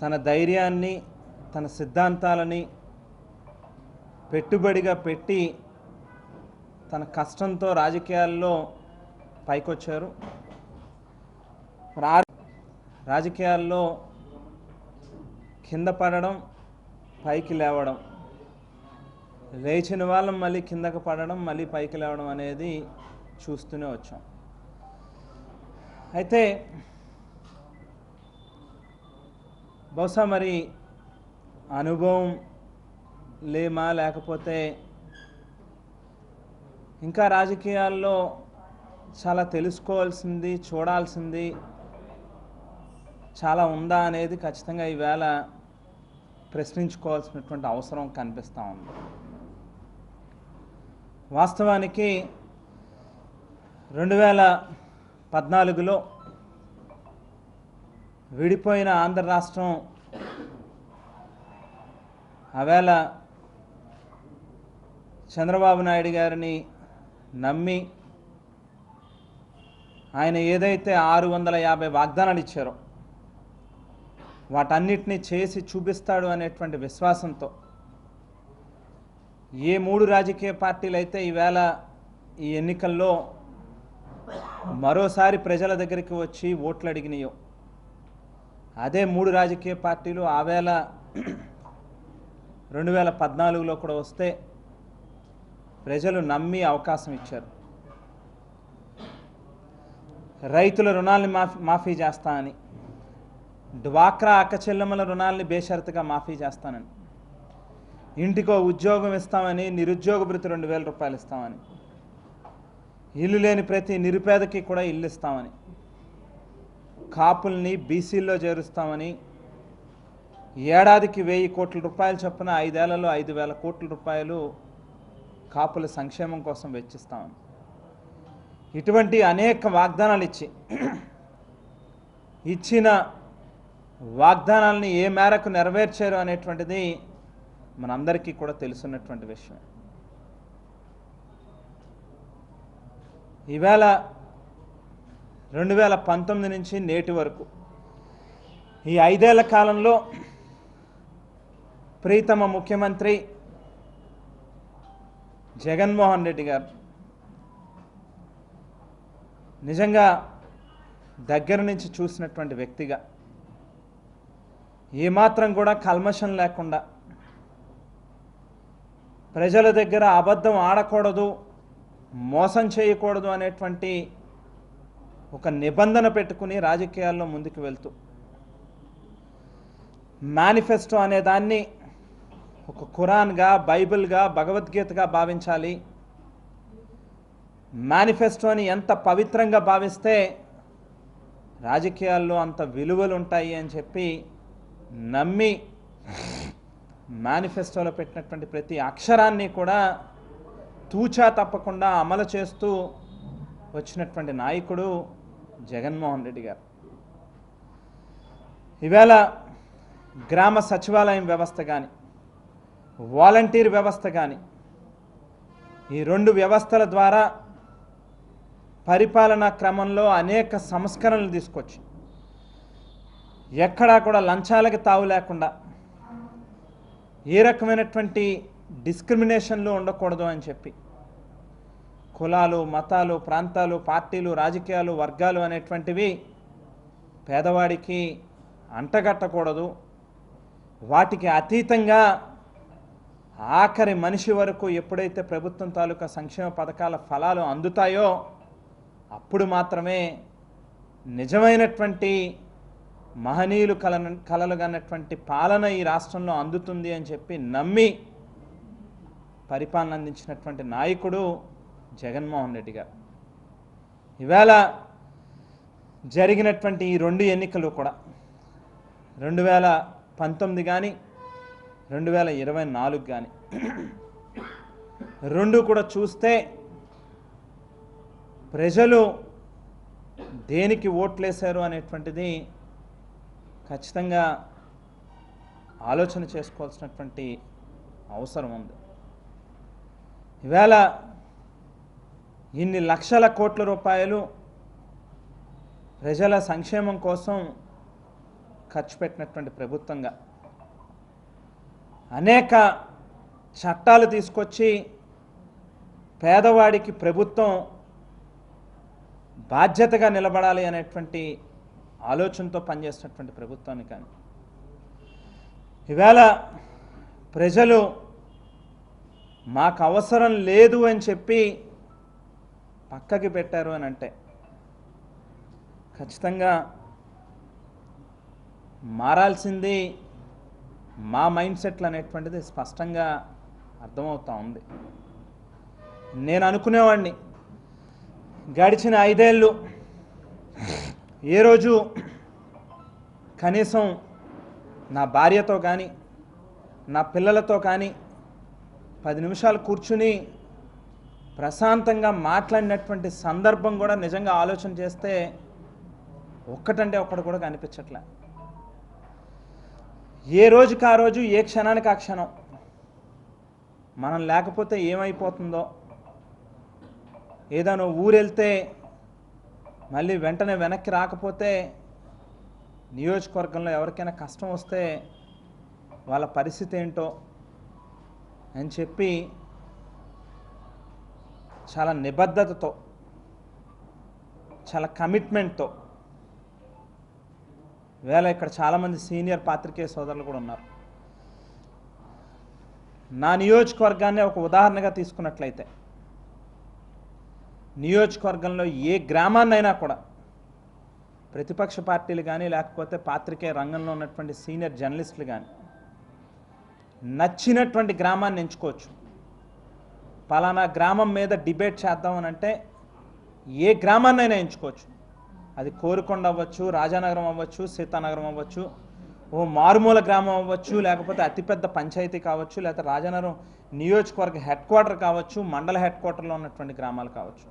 తన ధైర్యాన్ని తన సిద్ధాంతాలని పెట్టుబడిగా పెట్టి తన కష్టంతో రాజకీయాల్లో పైకొచ్చారు. రాజకీయాల్లో కింద పడడం, పైకి లేవడం, లేచిన వాళ్ళం మళ్ళీ కిందకు పడడం, మళ్ళీ పైకి లేవడం అనేది చూస్తూనే వచ్చాం. అయితే బహుశా మరి అనుభవం లేమా, లేకపోతే ఇంకా రాజకీయాల్లో చాలా తెలుసుకోవాల్సింది, చూడాల్సింది చాలా ఉందా అనేది ఖచ్చితంగా ఈవేళ ప్రశ్నించుకోవాల్సినటువంటి అవసరం కనిపిస్తూ ఉంది. వాస్తవానికి 2014లో విడిపోయిన ఆంధ్ర రాష్ట్రం ఆవేళ చంద్రబాబు నాయుడు గారిని నమ్మి ఆయన ఏదైతే 650 వాగ్దానాలు ఇచ్చారో వాటన్నిటినీ చేసి చూపిస్తాడు అనేటువంటి విశ్వాసంతో ఏ 3 రాజకీయ పార్టీలు అయితే ఈవేళ ఈ ఎన్నికల్లో మరోసారి ప్రజల దగ్గరికి వచ్చి ఓట్లు అడిగినాయో అదే 3 రాజకీయ పార్టీలు ఆవేళ 2014లో కూడా వస్తే ప్రజలు నమ్మి అవకాశం ఇచ్చారు. రైతుల రుణాలని మాఫీ చేస్తానని, డ్వాక్రా అక్క చెల్లెమ్మల రుణాలని బేషరతుగా మాఫీ చేస్తానని, ఇంటికో ఉద్యోగం ఇస్తామని, నిరుద్యోగ భృతి 2000 రూపాయలు ఇస్తామని, ఇల్లు లేని ప్రతి నిరుపేదకి కూడా ఇల్లు ఇస్తామని, కాపుల్ని బీసీల్లో చేరుస్తామని, ఏడాదికి 1000 కోట్ల రూపాయలు చొప్పున 5 ఏళ్లలో 5000 కోట్ల రూపాయలు కాపుల సంక్షేమం కోసం వెచ్చిస్తామని, ఇటువంటి అనేక వాగ్దానాలు ఇచ్చిన వాగ్దానాలని ఏ మేరకు నెరవేర్చారు అనేటువంటిది మనందరికీ కూడా తెలుసున్నటువంటి విషయం. ఈవేళ 2019 నుంచి నేటి వరకు ఈ 5 ఏళ్ల కాలంలో ప్రీతమ ముఖ్యమంత్రి జగన్మోహన్ రెడ్డి గారు నిజంగా దగ్గర నుంచి చూసినటువంటి వ్యక్తిగా ఏమాత్రం కూడా కల్మషం లేకుండా ప్రజల దగ్గర అబద్ధం ఆడకూడదు, మోసం చేయకూడదు అనేటువంటి ఒక నిబంధన పెట్టుకుని రాజకీయాల్లో ముందుకు వెళ్తూ మేనిఫెస్టో అనే దాన్ని ఒక ఖురాన్గా, బైబిల్గా, భగవద్గీతగా భావించాలి. మేనిఫెస్టోని ఎంత పవిత్రంగా భావిస్తే రాజకీయాల్లో అంత విలువలు ఉంటాయి అని చెప్పి నమ్మి మేనిఫెస్టోలో పెట్టినటువంటి ప్రతి అక్షరాన్ని కూడా తూచా తప్పకుండా అమలు చేస్తూ వచ్చినటువంటి నాయకుడు జగన్మోహన్ రెడ్డి గారు. ఈవేళ గ్రామ సచివాలయం వ్యవస్థ కానీ, వాలంటీర్ వ్యవస్థ కానీ, ఈ 2 వ్యవస్థల ద్వారా పరిపాలనా క్రమంలో అనేక సంస్కరణలు తీసుకొచ్చి ఎక్కడా కూడా లంచాలకు తావు లేకుండా, ఏ రకమైనటువంటి డిస్క్రిమినేషన్లు ఉండకూడదు అని చెప్పి కులాలు, మతాలు, ప్రాంతాలు, పార్టీలు, రాజకీయాలు, వర్గాలు అనేటువంటివి పేదవాడికి అంటగట్టకూడదు, వాటికి అతీతంగా ఆఖరి మనిషి వరకు ఎప్పుడైతే ప్రభుత్వం తాలూకా సంక్షేమ పథకాల ఫలాలు అందుతాయో అప్పుడు మాత్రమే నిజమైనటువంటి మహనీయులు కలలుగన్నటువంటి పాలన ఈ రాష్ట్రంలో అందుతుంది అని చెప్పి నమ్మి పరిపాలన అందించినటువంటి నాయకుడు జగన్మోహన్ రెడ్డి గారు. ఈవేళ జరిగినటువంటి ఈ 2 ఎన్నికలు కూడా 2019 కానీ 2024 కానీ 2 కూడా చూస్తే ప్రజలు దేనికి ఓట్లేశారు అనేటువంటిది ఖచ్చితంగా ఆలోచన చేసుకోవాల్సినటువంటి అవసరం ఉంది. ఈవేళ ఇన్ని లక్షల కోట్ల రూపాయలు ప్రజల సంక్షేమం కోసం ఖర్చు పెట్టినటువంటి ప్రభుత్వంగా అనేక చట్టాలు తీసుకొచ్చి పేదవాడికి ప్రభుత్వం బాధ్యతగా నిలబడాలి అనేటువంటి ఆలోచనతో పనిచేస్తున్నటువంటి ప్రభుత్వాన్ని కానీ ఈవేళ ప్రజలు మాకు అవసరం లేదు అని చెప్పి పక్కకి పెట్టారు అని అంటే ఖచ్చితంగా మారాల్సింది మా మైండ్ సెట్లు అనేటువంటిది స్పష్టంగా అర్థమవుతా ఉంది. నేను అనుకునేవాడిని గడిచిన 5 ఏళ్ళు ఏ రోజు కనీసం నా భార్యతో కానీ నా పిల్లలతో కానీ 10 నిమిషాలు కూర్చుని ప్రశాంతంగా మాట్లాడినటువంటి సందర్భం కూడా నిజంగా ఆలోచన చేస్తే ఒక్కటంటే ఒక్కటి కూడా కనిపించట్లే. ఏ రోజుకి ఆ రోజు ఏ క్షణానికి ఆ క్షణం మనం లేకపోతే ఏమైపోతుందో, ఏదైనా ఊరెళ్తే మళ్ళీ వెంటనే వెనక్కి రాకపోతే నియోజకవర్గంలో ఎవరికైనా కష్టం వస్తే వాళ్ళ పరిస్థితి ఏంటో అని చెప్పి చాలా నిబద్ధతతో చాలా కమిట్మెంట్తో వేళ ఇక్కడ చాలామంది సీనియర్ పాత్రికేయ సోదరులు కూడా ఉన్నారు. నా నియోజకవర్గాన్ని ఒక ఉదాహరణగా తీసుకున్నట్లయితే నియోజకవర్గంలో ఏ గ్రామాన్నైనా కూడా ప్రతిపక్ష పార్టీలు కానీ లేకపోతే పాత్రికేయ రంగంలో ఉన్నటువంటి సీనియర్ జర్నలిస్టులు కానీ నచ్చినటువంటి గ్రామాన్ని ఎంచుకోవచ్చు. పలానా గ్రామం మీద డిబేట్ చేద్దామని అంటే ఏ గ్రామాన్నైనా ఎంచుకోవచ్చు. అది కోరుకొండ అవ్వచ్చు, రాజానగరం అవ్వచ్చు, సీతానగరం అవ్వచ్చు, ఓ మారుమూల గ్రామం అవ్వచ్చు, లేకపోతే అతిపెద్ద పంచాయతీ కావచ్చు, లేకపోతే రాజానగరం నియోజకవర్గ హెడ్ క్వార్టర్ కావచ్చు, మండల హెడ్ క్వార్టర్లో ఉన్నటువంటి గ్రామాలు కావచ్చు.